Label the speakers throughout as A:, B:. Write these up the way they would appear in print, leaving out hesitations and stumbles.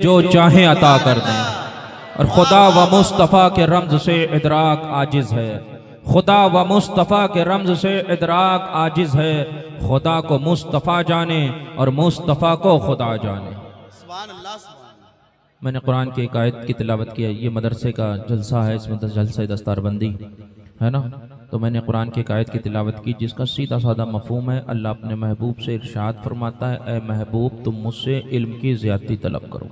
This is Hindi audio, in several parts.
A: जो चाहे अता कर दें। और खुदा व मुस्तफ़ा के रम्ज़ से इदराक आजिज़ है, खुदा व मुस्तफ़ा के रम्ज़ से इदराक आजिज़ है। खुदा को मुस्तफ़ा जाने और मुस्तफ़ा को खुदा जाने। मैंने कुरान की एक आयत की तिलावत की है। ये मदरसे का जलसा है, इसमें जलसा दस्तारबंदी है ना। तो मैंने कुरान की एक आयत की तिलावत की जिसका सीधा साधा मफ़हूम है। अल्लाह अपने महबूब से इरशाद फरमाता है, ए महबूब तुम मुझसे इल्म की ज़्यादती तलब करो।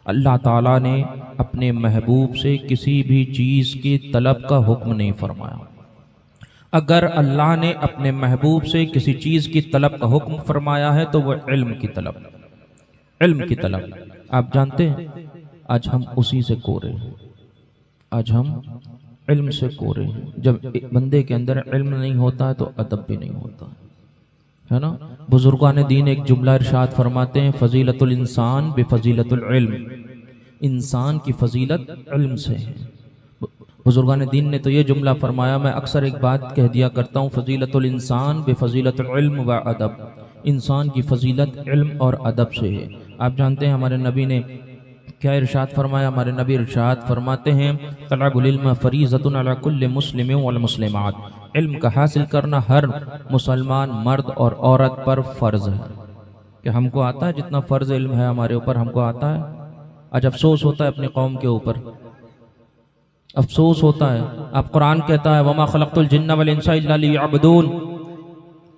A: अल्लाह ताला ने अपने महबूब से किसी भी चीज़ की तलब का हुक्म नहीं फरमाया। अगर अल्लाह ने अपने महबूब से किसी चीज़ की तलब का हुक्म फरमाया है तो वह इल्म की तलब, इल्म की तलब। आप जानते हैं आज हम उसी से कोरे हैं, आज हम इल्म से कोरे हैं। जब बंदे के अंदर इल्म नहीं होता है तो अदब भी नहीं होता है ना। बुजुर्गान दीन एक जुमला इरशाद फरमाते हैं, फजीलतुल इंसान बेफजीलतुल इल्म, इंसान की फजीलत इल्म से है। बुजुर्गान दीन ने तो ये जुमला फरमाया, मैं अक्सर एक बात कह दिया करता हूँ, फजीलतुल इंसान बेफजीलतुल इल्म व अदब, इंसान की फजीलत इल्म और अदब से है। आप जानते हैं हमारे नबी ने क्या इरशाद फरमाया। हमारे नबी इरशाद फरमाते हैं, तलबुल इल्म फरीज़तुन अला कुल्लि मुस्लिमिन वल मुस्लिमात, इल्म का हासिल करना हर मुसलमान मर्द और औरत पर फ़र्ज़ है। कि हमको आता है जितना फ़र्ज़ इल्म है हमारे ऊपर, हमको आता है। आज अफसोस होता है अपनी कौम के ऊपर, अफसोस होता है। अब कुरान कहता है, वमा खलक़तुल जिन्ना वल इंसा इल्ला लियअबुदून,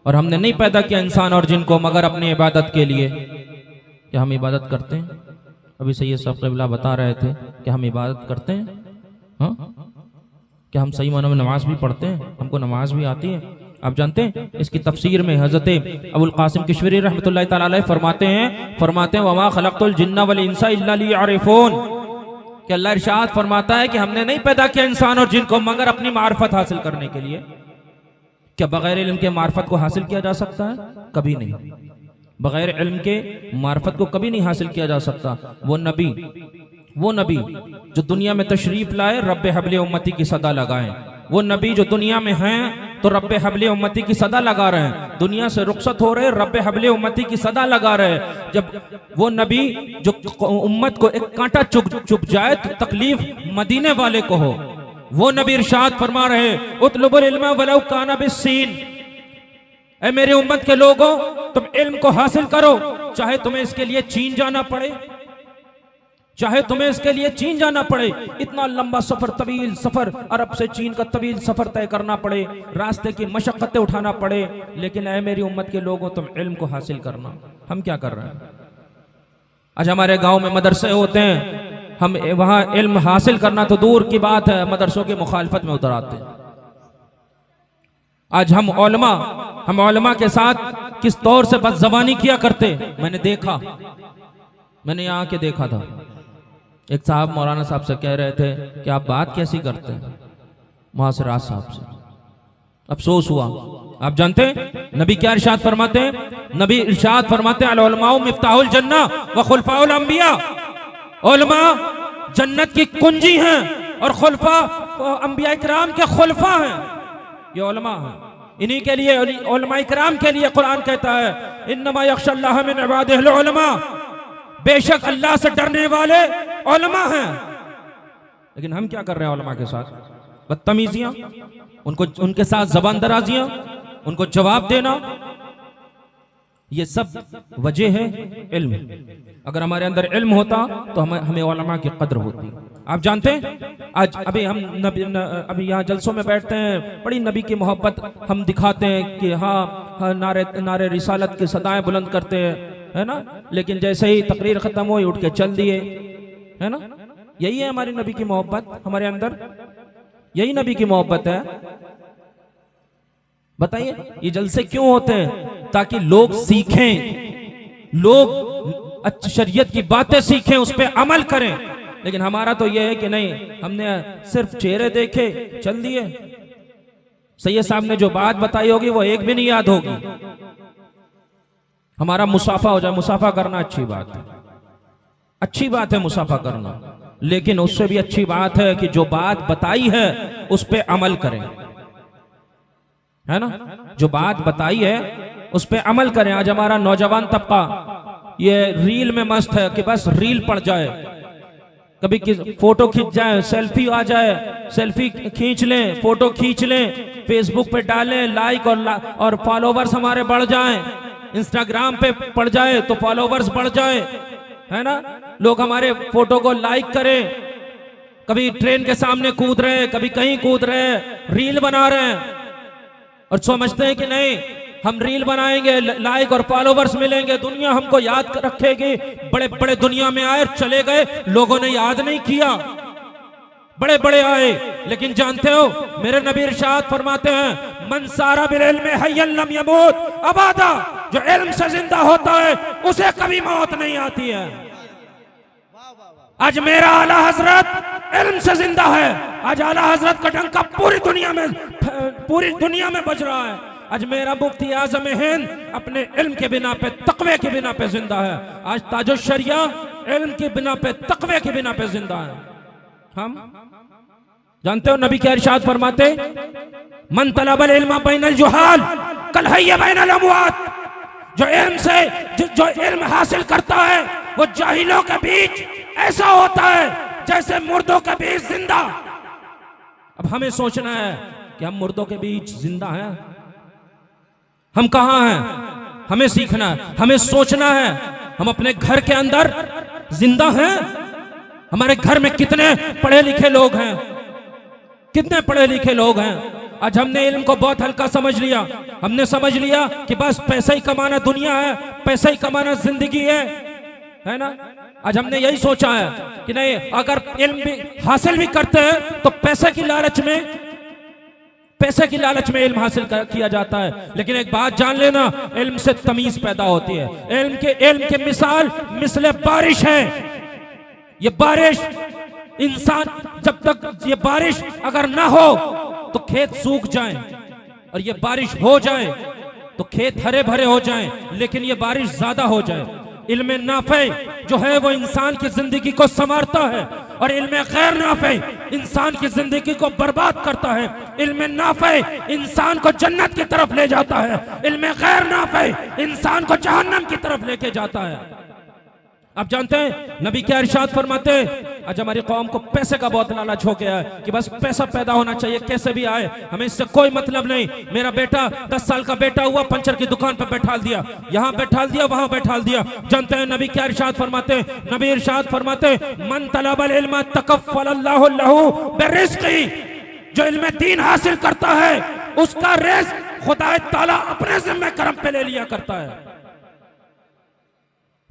A: और हमने नहीं पैदा किया इंसान और जिन को मगर अपनी इबादत के लिए। क्या हम इबादत करते हैं? अभी सैयद साहब क़िबला बता रहे थे कि हम इबादत करते हैं। हाँ, क्या हम सही मानों में नमाज भी पढ़ते हैं? हमको नमाज भी आती है। आप जानते हैं इसकी तफसीर में हज़रत अबुल क़ासिम किशवरी रहमतुल्लाहि तआला अलैह फरमाते हैं वमा खलक़तुल जिन्ना वल इंसा इल्ला लियअरिफ़ून, कि अल्लाह इरशाद फरमाता है कि हमने नहीं पैदा किया इंसान और जिन को मगर अपनी मार्फत हासिल करने के लिए। क्या बगैर इल्म के मार्फत को हासिल किया जा सकता है? कभी नहीं। बगैर इल्म के मार्फत को कभी नहीं हासिल किया जा सकता। वो नबी जो दुनिया में तशरीफ लाए, रब्बे हबले उम्मती की सदा लगाएं। वो नबी जो दुनिया में हैं तो रब्बे हबले उम्मती की सदा लगा रहे हैं, दुनिया से रुखसत हो रहे, रब्बे हबले उम्मती की सदा लगा रहे। जब वो नबी जो उम्मत को एक कांटा चुभ जाए तो तकलीफ मदीने वाले को हो, वो नबी इरशाद फरमा रहे, उतलुबुल इल्म वलौ काना बिस्सीन, ऐ मेरे उम्मत के लोगों तुम इल्म को हासिल करो, चाहे तुम्हें इसके लिए चीन जाना पड़े, चाहे तुम्हें इसके लिए चीन जाना पड़े। इतना लंबा सफर, तवील सफर, अरब से चीन का तवील सफर तय करना पड़े, रास्ते की मशक्कतें उठाना पड़े, लेकिन ऐ मेरी उम्मत के लोगों तुम इल्म को हासिल करना। हम क्या कर रहे हैं? आज हमारे गांव में मदरसे होते हैं, हम वहां इल्म हासिल करना तो दूर की बात है, मदरसों की मुखालफत में उतर आते हैं। आज हम उलमा के साथ किस तौर से बदज़बानी किया करते। मैंने देखा, मैंने यहाँ के देखा था, एक साहब मौलाना साहब से कह रहे थे कि आप बात कैसी करते हैं मुहासिरात साहब से। अफसोस हुआ। आप जानते हैं नबी क्या इरशाद फरमाते हैं? नबी इरशाद फरमाते हैं, अल उलमाउ मिफ्ताहुल जन्ना व खुलफाउल अंबिया, उलमा जन्नत की कुंजी हैं और खुलफा अंबिया इकराम के खुलफा हैं। ये उलमा हैं, इन्हीं के लिए, उलमा इकराम के लिए कुरान कहता है, इन्नमा यख्शल्लाह मिन इबादिहिल उलमा, बेशक अल्लाह से डरने वाले उलमा हैं। लेकिन हम क्या कर रहे हैं उलमा के साथ? बदतमीजियां, उनके साथ जबान दराजियां, उनको जवाब देना, ये सब वजह है इल्म। अगर हमारे अंदर इल्म होता तो हमें उलमा की कद्र होती। आप जानते हैं आज अभी हम अभी यहाँ जलसों में बैठते हैं, बड़ी नबी की मोहब्बत हम दिखाते हैं कि हाँ नारे रिसालत की सदाएं बुलंद करते हैं, है ना। लेकिन जैसे ही तकरीर खत्म हुई उठ के चल दिए, है ना। यही है हमारी नबी की मोहब्बत, हमारे अंदर यही नबी की मोहब्बत है। बताइए ये जलसे क्यों होते हैं? ताकि लोग सीखें, लोग अच्छी शरीयत की बातें सीखें, उस पर अमल करें। लेकिन हमारा तो यह है कि नहीं, हमने सिर्फ चेहरे देखे चल दिए। सैयद साहब ने जो बात बताई होगी वो एक भी नहीं याद होगी। हमारा मुसाफा हो जाए, मुसाफा करना अच्छी बात है, अच्छी बात है मुसाफा करना, लेकिन उससे भी अच्छी बात है कि जो बात बताई है उस पर अमल करें, है ना। जो बात बताई है उस पर अमल करें। आज हमारा नौजवान तबका ये रील में मस्त है कि बस रील पड़ जाए, कभी फोटो खींच जाए, सेल्फी आ जाए, सेल्फी खींच लें, फोटो खींच लें, फेसबुक पे डालें, लाइक और फॉलोवर्स हमारे बढ़ जाएं, इंस्टाग्राम पे पड़ जाए तो फॉलोवर्स बढ़ जाए, है ना, लोग हमारे फोटो को लाइक करें, कभी ट्रेन के सामने कूद रहे हैं, कभी कहीं कूद रहे हैं, रील बना रहे हैं और समझते हैं कि नहीं हम रील बनाएंगे, लाइक और फॉलोवर्स मिलेंगे, दुनिया हमको याद रखेगी। बड़े बड़े दुनिया में आए, चले गए, लोगों ने याद नहीं किया, बड़े बड़े आए, लेकिन जानते हो मेरे नबी इरशाद फरमाते हैं, मन सारा बिल इल्म हय्यन लम यमूत अबादा, जो इल्म से जिंदा होता है उसे कभी मौत नहीं आती है। आज मेरा आला हजरत इल्म से जिंदा है, आज आला हजरत का डंका पूरी दुनिया में बज रहा है। आज मेरा मुफ्ती आजम हिंद अपने इल्म के बिना पे, तकवे के बिना पे जिंदा है। आज ताजुश शरिया इल्म के बिना पे, तकवे के बिना पे जिंदा है। हम जानते हो नबी क्या इरशाद फरमाते, मन तलबल इल्म बैनल जुहाल कल हय्य बैनल अमवात, जो इल्म हासिल करता है वो जाहिलों के बीच ऐसा होता है जैसे मुर्दों के बीच जिंदा। अब हमें सोचना है कि हम मुर्दों के बीच जिंदा हैं, हम कहां हैं, हमें सीखना है, हमें सोचना है, हम अपने घर के अंदर जिंदा हैं। हमारे घर में कितने पढ़े लिखे लोग हैं, कितने पढ़े लिखे लोग हैं। आज हमने इल्म को बहुत हल्का समझ लिया, हमने समझ लिया कि बस पैसा ही कमाना दुनिया है, पैसा ही कमाना जिंदगी है ना। आज हमने यही सोचा है कि नहीं, अगर इल्म भी हासिल भी करते हैं तो पैसे की लालच में इल्म हासिल किया जाता है। लेकिन एक बात जान लेना, इल्म से तमीज पैदा होती है। इल्म के मिसाल मिसले बारिश है। ये बारिश इंसान, जब तक ये बारिश अगर ना हो तो खेत सूख जाए, और ये बारिश हो जाए तो खेत हरे भरे हो जाए, लेकिन ये बारिश ज्यादा हो जाए। इल्म नाफे जो है वो इंसान की जिंदगी को संवारता है, और इल्म गैर नाफे इंसान की जिंदगी को बर्बाद करता है। इल्म नाफे इंसान को जन्नत की तरफ ले जाता है, इल्म गैर नाफे इंसान को जहन्नम की तरफ लेके जाता है। आप जानते हैं नबी क्या इरशाद फरमाते हैं, आज हमारी कौम को पैसे का बहुत लालच हो गया है कि बस पैसा पैदा होना चाहिए, कैसे भी आए, हमें इससे कोई मतलब नहीं। मेरा बेटा 10 साल का बेटा हुआ, पंचर की दुकान पर बैठा दिया, यहाँ बैठा दिया, वहां बैठा दिया। जानते हैं नबी क्या इरशाद फरमाते, नबी इरशाद फरमाते, मन तलबल इल्म तकफ़्फ़लल्लाहु लहू बिरिज़्क़ी, जो इल्म दीन हासिल करता है उसका रिज़्क़ खुदा ताला अपने ज़िम्मे करम पे ले लिया करता है।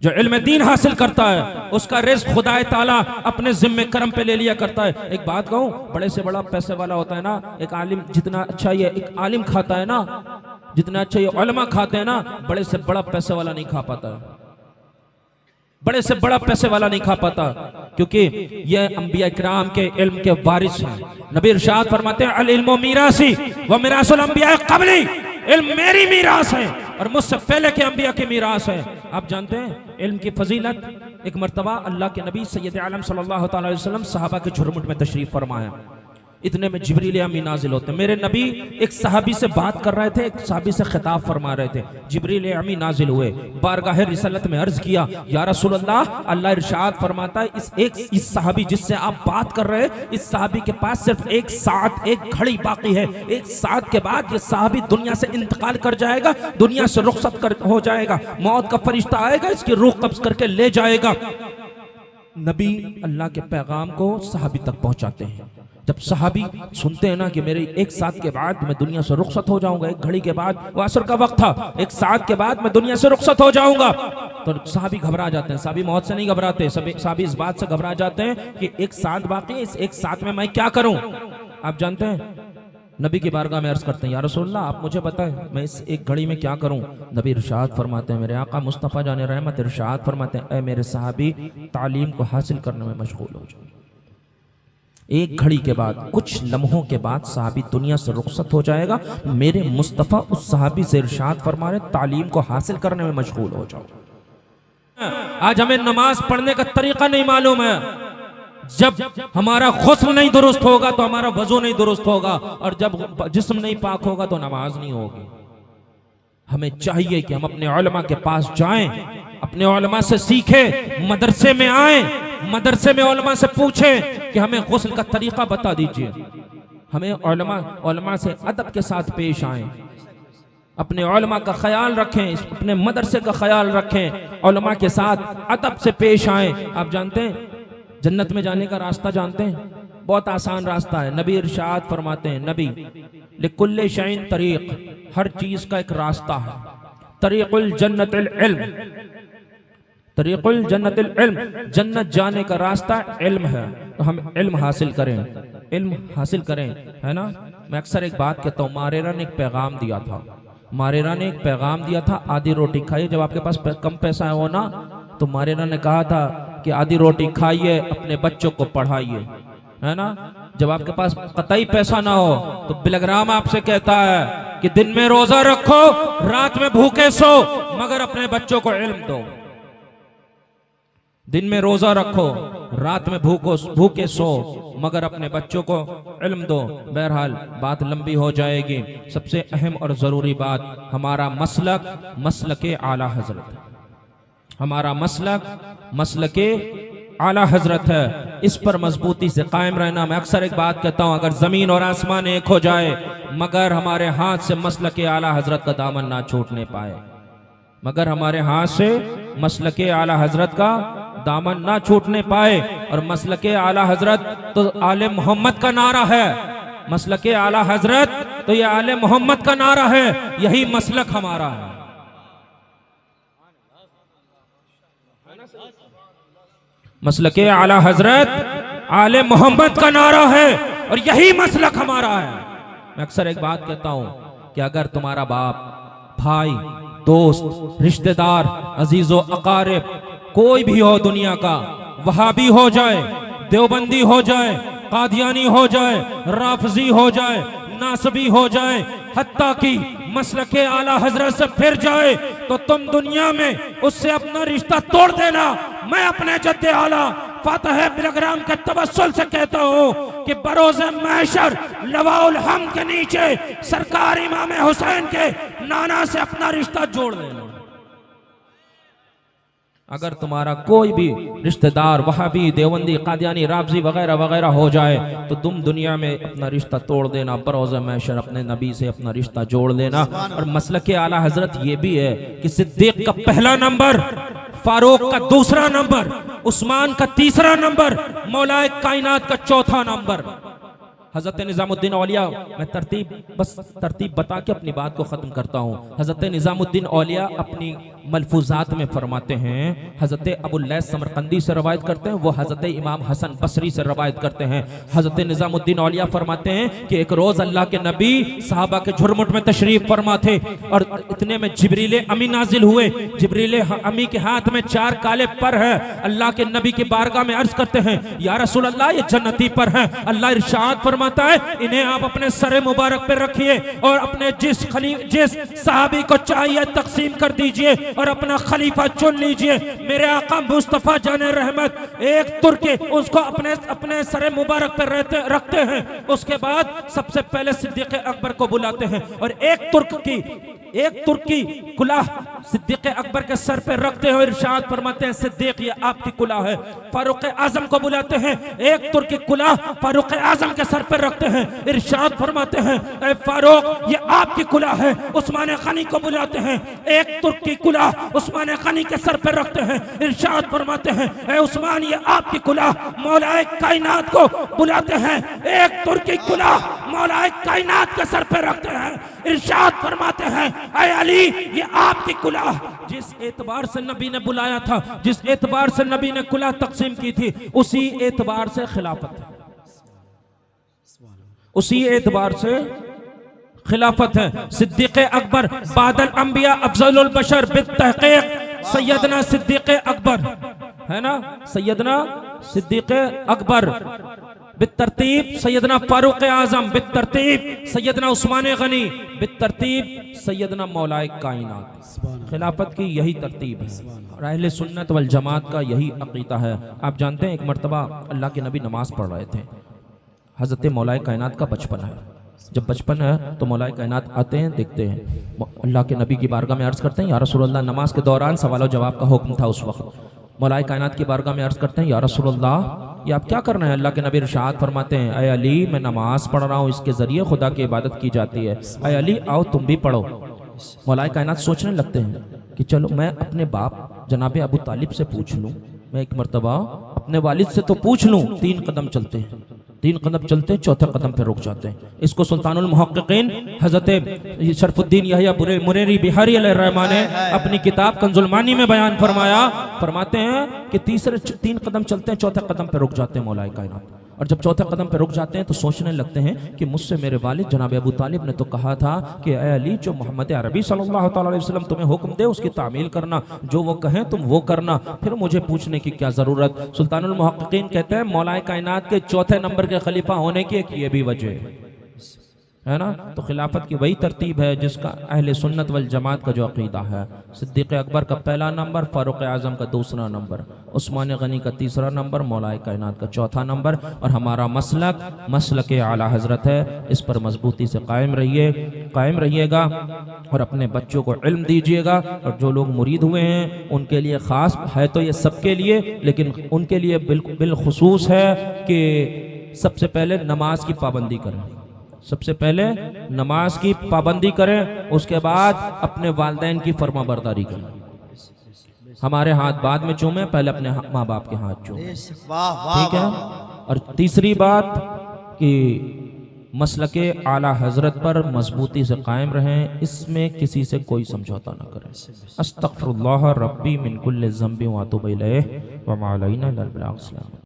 A: जो इल्म दीन हासिल करता है उसका रिज़्क़ खुदा ताला अपने जिम्मे करम पे ले लिया करता है। एक बात कहूं, बड़े से बड़ा पैसे वाला होता है ना, एक आलिम जितना अच्छा ये एक आलिम खाता है ना, जितना अच्छा ये उलमा खाते हैं ना, बड़े से बड़ा पैसे वाला नहीं खा पाता, बड़े से बड़ा पैसे वाला नहीं खा पाता, क्योंकि ये अंबिया किराम के इल्म के वारिस हैं। नबी इरशाद फरमाते हैं, अल इल्मु मीरासी व मीरासुल अंबिया क़ब्ली, इल्म मेरी मीरास है और मुझसे पहले के अंबिया की मीरास है। आप जानते हैं इल्म की फजीलत, एक मर्तबा अल्लाह के नबी सैयद आलम सल्लल्लाहु अलैहि वसल्लम सहाबा के झुरमुट में तशरीफ फरमाया, इतने में जिब्रील अमीन नाजिल होते। मेरे नबी एक सहाबी से बात कर रहे थे, एक सहाबी से खिताब फरमा रहे थे, जिब्रील अमीन नाजिल हुए, बारगाह रिसालत में अर्ज किया, या रसूल अल्लाह, अल्लाह इरशाद फरमाता है इस सहाबी जिससे आप बात कर रहे हैं, इस सहाबी के पास सिर्फ एक साथ, एक घड़ी बाकी है, एक साथ के बाद ये सहाबी दुनिया से इंतकाल कर जाएगा, दुनिया से रुखसत हो जाएगा, मौत का फरिश्ता आएगा, इसकी रूह कब्ज करके ले जाएगा। नबी अल्लाह के पैगाम को सहाबी तक पहुंचाते हैं। जब सहाबी सुनते हैं ना कि मेरे एक साथ के बाद मैं दुनिया से रुखसत हो जाऊंगा, एक घड़ी के बाद, वो असर का वक्त था, एक साथ के बाद मैं दुनिया से रुखसत हो जाऊंगा, तो सहाबी घबरा जाते हैं। सहाबी मौत से नहीं घबराते, सहाबी इस बात से घबरा जाते हैं कि एक साथ बाकी, इस एक साथ में मैं क्या करूं। आप जानते हैं नबी की बारगाह में अर्ज करते हैं, या रसूलल्लाह आप मुझे बताएं मैं इस एक घड़ी में क्या करूं। नबी इरशाद फरमाते हैं, मेरे आका मुस्तफ़ा जाने रहमत इरशाद फरमाते हैं, ऐ मेरे सहाबी तालीम को हासिल करने में मशगूल हो जाओ। एक घड़ी के बाद, कुछ लम्हों के बाद सहाबी दुनिया से रुखसत हो जाएगा, मेरे मुस्तफ़ा उस सहाबी से इरशाद फरमा रहे, तालीम को हासिल करने में मशगूल हो जाओ। आज हमें नमाज पढ़ने का तरीका नहीं मालूम है। जब हमारा गुस्ल नहीं दुरुस्त होगा तो हमारा वजू नहीं दुरुस्त होगा, और जब जिस्म नहीं पाक होगा तो नमाज नहीं होगी। हमें चाहिए कि हम अपने उलमा के पास जाएं, अपने उलमा से सीखे, मदरसे में आए, मदरसे में उलमा से पूछे कि हमें गुस्ल का तरीका बता दीजिए। हमें उलमा से अदब के साथ पेश आए, अपने उलमा का ख्याल रखें, अपने मदरसे का ख्याल रखें, उलमा के साथ अदब से पेश आए। आप जानते हैं जन्नत में जाने का रास्ता जानते हैं? बहुत आसान रास्ता है। नबी इरशाद फरमाते हैं, नबी लिकुल्ले शैइन तरीक, हर चीज का एक रास्ता है। तरीकुल जन्नतिल इल्म, तरीकुल जन्नतिल इल्म, जन्नत जाने का रास्ता इल्म है। तो हम इल्म हासिल करें, इल्म हासिल करें, है ना। मैं अक्सर एक बात कहता हूँ, मारेरा ने एक पैगाम दिया था, मारेरा ने एक पैगाम दिया था, आधी रोटी खाइए। जब आपके पास कम पैसा हो ना, तो मारेरा ने कहा था कि आधी रोटी खाइए, अपने बच्चों को पढ़ाइए, है ना। जब आपके पास कतई पैसा ना हो, तो बिलग्राम आपसे कहता है कि दिन में रोजा रखो, रात में भूखे सो, मगर अपने बच्चों को इल्म दो। दिन में रोजा रखो, रात में भूखे सो, मगर अपने बच्चों को इल्म दो। बहरहाल बात लंबी हो जाएगी। सबसे अहम और जरूरी बात, हमारा मसलक मसलके आला हजरत, हमारा मसलक मसलके आला हजरत है। इस पर मजबूती से कायम रहना। मैं अक्सर एक बात कहता हूं, अगर जमीन और आसमान एक हो जाए, मगर हमारे हाथ से मसलके आला हजरत का दामन ना छूटने पाए, मगर हमारे हाथ से मसलके आला हजरत का दामन ना छूटने पाए। और मसलके आला हजरत तो आले मोहम्मद का नारा है, मसलके आला हजरत तो ये आले मोहम्मद का नारा है, यही मसलक हमारा है। मसलके आला हजरत आले मोहम्मद का नारा है और यही मसलक हमारा है। मैं अक्सर एक बात कहता हूं कि अगर तुम्हारा बाप, भाई, दोस्त, रिश्तेदार, अजीजो अकारिब कोई भी हो दुनिया का, वहाबी हो जाए, देवबंदी हो जाए, कादियानी हो जाए, राफजी हो जाए, नासबी हो जाए, हत्ता की मसलके आला हजरत से फिर जाए, तो तुम दुनिया में उससे अपना रिश्ता तोड़ देना। मैं अपने जद्दे आला फातह बिलग्राम के तवस्सुल से कहता हूँ कि बरोज़े महशर लवाउल हम के नीचे सरकार इमाम हुसैन के नाना से अपना रिश्ता जोड़ लेना। अगर तुम्हारा कोई भी रिश्तेदार वहाबी, देवबंदी, कादियानी, राफजी वगैरह वगैरह हो जाए, तो तुम दुनिया में अपना रिश्ता तोड़ देना, बरोज़े महशर अपने नबी से अपना रिश्ता जोड़ लेना। और मसलके आला हजरत ये भी है कि सिद्दीक का पहला नंबर, फारूक का दूसरा नंबर, उस्मान का तीसरा नंबर, मौलाए कायनात का चौथा नंबर। हजरत निजामुद्दीन औलिया, मैं तरतीब बता के अपनी बात को खत्म करता हूँ। हजरत निजामुद्दीन औलिया अपनी मलफूजात में फरमाते हैं, हजरत अबुल्लैस समरकंदी से रवायत करते हैं, वो हजरत इमाम हसन बसरी से रवायत करते हैं। हजरत निजामुद्दीन औलिया फरमाते हैं कि एक रोज अल्लाह के नबी साहबा के झुरमुट में तशरीफ फरमा थे और इतने में जिब्रील अमी नाजिल हुए। जिब्रील अमी के हाथ में 4 काले पर है। अल्लाह के नबी की बारगाह में अर्ज करते हैं, या रसूल अल्लाह, ये जन्नती पर है। अल्लाह इरशाद फरमाता है, इन्हें आप अपने सरे मुबारक पे रखिए और अपने जिस साहबी को चाहिए तकसीम कर दीजिए और अपना खलीफा चुन लीजिए। मेरे आका मुस्तफा जाने रहमत एक तुर्की उसको अपने सरे मुबारक पे रखते हैं। उसके बाद सबसे पहले सिद्दीक अकबर को बुलाते हैं और एक तुर्की कुलाह सिद्दीक अकबर के सर पे रखते हैं। इरशाद फरमाते हैं, सिद्दीक ये आपकी कुलाह है। फारूक आजम को बुलाते हैं, एक तुर्की कुलाह फारूक आजम के सर पे रखते हैं। इरशाद फरमाते हैं, ए फारूक ये आपकी कुलाह है। उस्मान गनी को बुलाते हैं, एक तुर्की कुलाह उस्मान गनी के सर पे रखते हैं। इरशाद फरमाते हैं, ए उस्मान ये आपकी कुलाह। मौलाए कायनात को बुलाते हैं, एक तुर्की कुलाह मौलाए कायनात के सर पे रखते हैं। इरशाद फरमाते हैं, ऐ अली ये आपकी कुलाह। जिस एतबार से नबी ने बुलाया था, जिस एतबार से नबी ने कुलाह तकसीम की थी, उसी एतबार से खिलाफत है, उसी एतबार से खिलाफत है। सिद्दीक अकबर बादल अंबिया अफजलुल बशर बित्तहकीक सैयदना सिद्दीक अकबर, है ना, सैयदना सिद्दीक अकबर, बितरतीब सैयदना फारूक आजम, बितरतीब सैयदना उस्मान गनी, बितरतीब सैयदना मौलाए कायनात। खिलाफत की यही तरतीब है और अहले सुन्नत वल जमात का यही अकीदा है। आप जानते हैं, एक मरतबा अल्लाह के नबी नमाज पढ़ रहे थे, हजरत मौलाए कायनात का बचपन है, जब बचपन है तो मौलाए कायनात आते हैं, देखते हैं, अल्लाह के नबी की बारगाह में अर्ज़ करते हैं, या रसूलल्लाह, नमाज के दौरान सवाल और जवाब का हुक्म था उस वक्त। मौलाए कायनात की बारगाह में अर्ज़ करते हैं, या रसूलल्लाह, ये आप क्या कर रहे हैं? अल्लाह के नबी इरशाद फरमाते हैं, अय अली, मैं नमाज पढ़ रहा हूँ, इसके ज़रिए खुदा की इबादत की जाती है। अय अली, आओ तुम भी पढ़ो। मौलाए कायनात सोचने लगते हैं कि चलो मैं अपने बाप जनाब अबू तालिब से पूछ लूँ, मैं एक मरतबा अपने वालिद से तो पूछ लूँ। 3 कदम चलते हैं, 3 कदम चलते हैं, चौथे कदम पे रुक जाते हैं। इसको सुल्तानुल मुहक्किकीन हज़रत शरफुद्दीन यहया मुरेरी बिहारी अलैहिर्रहमान ने अपनी किताब कंजुल मानी में बयान फरमाया। फरमाते हैं कि 3 कदम चलते हैं, चौथे कदम पे रुक जाते हैं मौलाए कायनात। और जब चौथे कदम पे रुक जाते हैं तो सोचने लगते हैं कि मुझसे मेरे वालिद जनाब अबू तालिब ने तो कहा था कि ऐ अली, जो मोहम्मद अरबी सल्लल्लाहु अलैहि वसल्लम तुम्हें हुक्म दे उसकी तामील करना, जो वो कहें तुम वो करना, फिर मुझे पूछने की क्या ज़रूरत। सुल्तानुल मुहक्किकीन कहते हैं मौलाए कायनात के चौथे नंबर के खलीफा होने की एक ये भी वजह है ना। तो खिलाफत की वही तरतीब है जिसका अहले सुन्नत वल जमात का जो अकीदा है। सिद्दीक़ अकबर का पहला नंबर, फ़ारूक़ आज़म का दूसरा नंबर, उस्मान गनी का तीसरा नंबर, मौलाए कायनात का चौथा नंबर। और हमारा मसलक आला हज़रत है। इस पर मजबूती से कायम रहिएगा और अपने बच्चों को इल्म दीजिएगा। और जो लोग मुरीद हुए हैं उनके लिए ख़ास है, तो ये सबके लिए, लेकिन उनके लिए बिलखुसूस है कि सबसे पहले नमाज की पाबंदी करें, सबसे पहले नमाज की पाबंदी करें, उसके बाद अपने वालिदैन की फरमाबरदारी करें। हमारे हाथ बाद में चूमें, पहले अपने माँ बाप के हाथ चूमें, ठीक है। और तीसरी बात कि मसलके आला हजरत पर मजबूती से कायम रहें, इसमें किसी से कोई समझौता ना करें। अस्तगफिरुल्लाह रब्बी मिन कुल्लि ज़ंबि व अतूबु इलैहि व मा अलैना इल्लल बलाग।